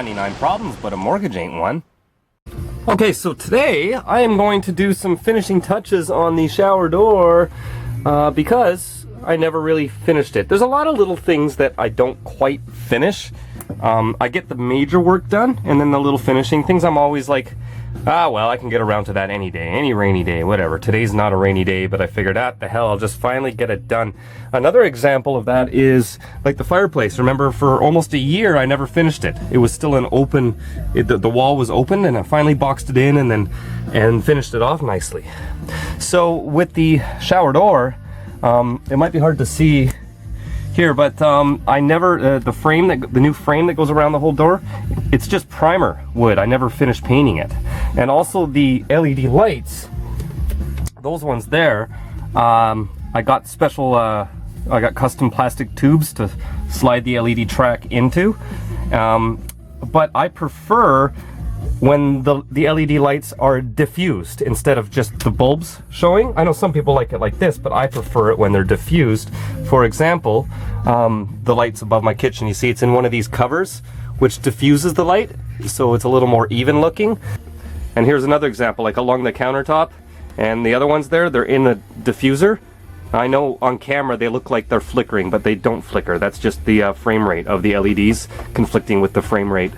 99 problems, but a mortgage ain't one. Okay, so today I am going to do some finishing touches on the shower door because I never really finished it. There's a lot of little things that I don't quite finish. I get the major work done, and then the little finishing things I'm always like, ah, well, I can get around to that any day, any rainy day, whatever. Today's not a rainy day, but I figured, the hell, I'll just finally get it done. Another example of that is like the fireplace. Remember, for almost a year, I never finished it. It was still an open, the wall was open, and I finally boxed it in and finished it off nicely. So with the shower door, it might be hard to see here, but I never, the new frame that goes around the whole door, it's just primer wood. I never finished painting it. And also the LED lights, those ones there, I got special, I got custom plastic tubes to slide the LED track into. But I prefer when the LED lights are diffused instead of just the bulbs showing. I know some people like it like this, but I prefer it when they're diffused. For example, the lights above my kitchen, you see it's in one of these covers which diffuses the light, so it's a little more even looking. And here's another example, like along the countertop, and the other ones there, they're in the diffuser. I know on camera they look like they're flickering, but they don't flicker. That's just the frame rate of the LEDs conflicting with the frame rate.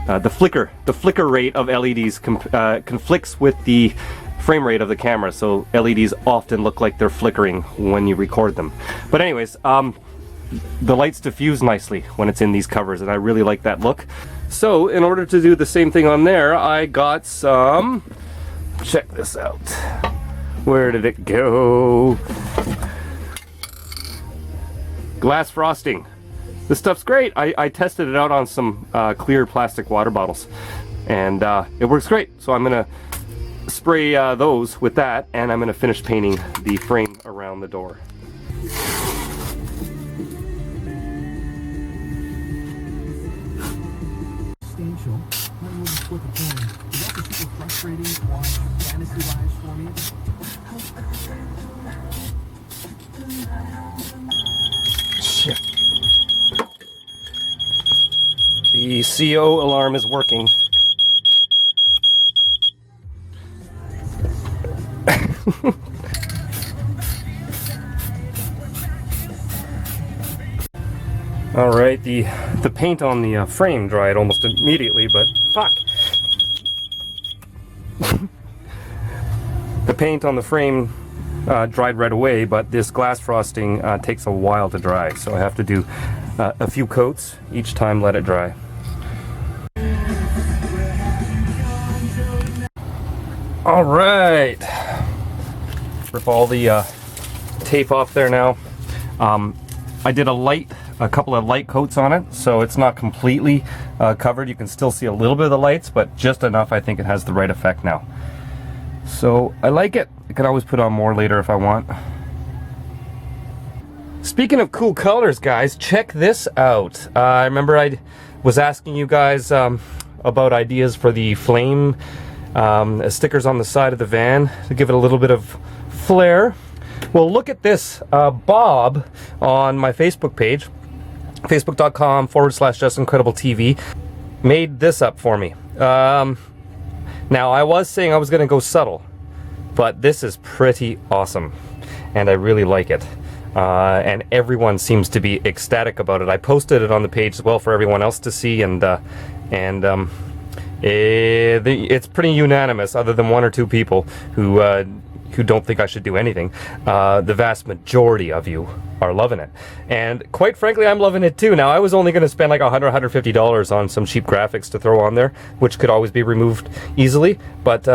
The flicker rate of LEDs conflicts with the frame rate of the camera, so LEDs often look like they're flickering when you record them. But anyways, the lights diffuse nicely when it's in these covers, and I really like that look. So in order to do the same thing on there, I got some, check this out. Where did it go? Glass frosting. This stuff's great. I tested it out on some clear plastic water bottles, and it works great. So I'm gonna spray those with that, and I'm gonna finish painting the frame around the door. Shit. The CO alarm is working. All right, the paint on the frame dried almost immediately, but fuck. The paint on the frame dried right away, but this glass frosting takes a while to dry, so I have to do a few coats each time, let it dry. All right, rip all the tape off there now. I did a couple of light coats on it, so it's not completely covered. You can still see a little bit of the lights, but just enough. I think it has the right effect now. So I like it. I can always put on more later if I want. Speaking of cool colors, guys, check this out. I remember I was asking you guys about ideas for the flame stickers on the side of the van to give it a little bit of flair. Well, look at this. Bob on my Facebook page, facebook.com/JustIncredibleTV, made this up for me. Now, I was saying I was going to go subtle, but this is pretty awesome, and I really like it. And everyone seems to be ecstatic about it. I posted it on the page as well for everyone else to see, and it's pretty unanimous, other than one or two people who don't think I should do anything. The vast majority of you are loving it, and quite frankly, I'm loving it too. Now, I was only going to spend like $100, $150 on some cheap graphics to throw on there, which could always be removed easily, but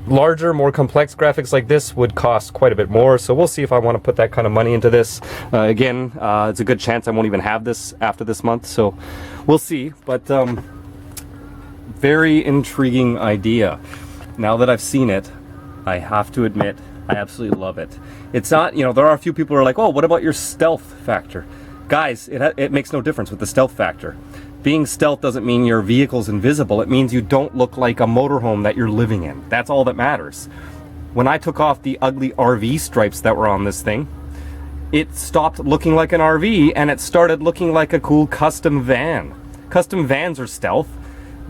larger, more complex graphics like this would cost quite a bit more, so we'll see if I want to put that kind of money into this. Again, it's a good chance I won't even have this after this month, so we'll see, but very intriguing idea. Now that I've seen it, I have to admit, I absolutely love it. It's not, there are a few people who are like, oh, what about your stealth factor? Guys, it makes no difference with the stealth factor. Being stealth doesn't mean your vehicle's invisible. It means you don't look like a motorhome that you're living in. That's all that matters. When I took off the ugly RV stripes that were on this thing, it stopped looking like an RV and it started looking like a cool custom van. custom vans are stealth.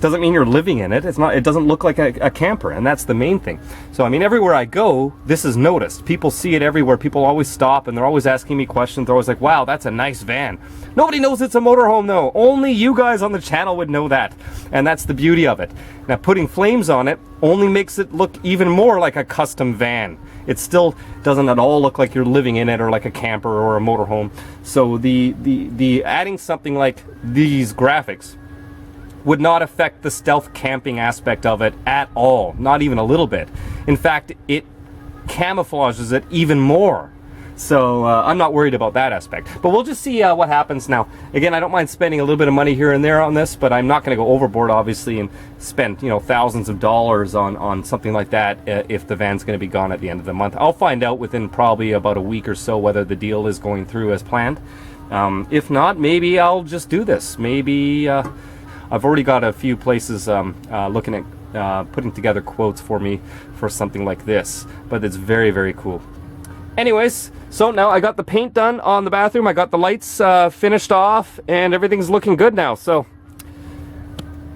Doesn't mean you're living in it. It doesn't look like a camper, and that's the main thing. So I mean, everywhere I go, this is noticed. People see it everywhere. People always stop, and they're always asking me questions. They're always like, wow, that's a nice van. Nobody knows it's a motorhome though. Only you guys on the channel would know that, and that's the beauty of it. Now, putting flames on it only makes it look even more like a custom van. It still doesn't at all look like you're living in it, or like a camper or a motorhome. So the adding something like these graphics would not affect the stealth camping aspect of it at all, not even a little bit. In fact, it camouflages it even more. So I'm not worried about that aspect. But we'll just see what happens now. Again, I don't mind spending a little bit of money here and there on this, but I'm not going to go overboard, obviously, and spend, you know, thousands of dollars on something like that if the van's going to be gone at the end of the month. I'll find out within probably about a week or so whether the deal is going through as planned. If not, maybe I'll just do this. Maybe I've already got a few places looking at putting together quotes for me for something like this, but it's very, very cool. Anyways, so now I got the paint done on the bathroom, I got the lights finished off, and everything's looking good now. So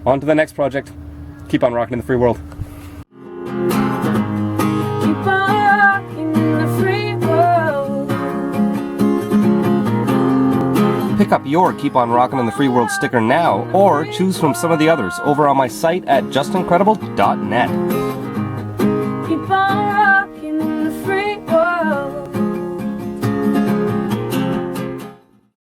on to the next project. Keep on rocking in the free world. Keep on rocking in the free world. Pick up your Keep on Rockin' in the Free World sticker now, or choose from some of the others over on my site at justincredible.net.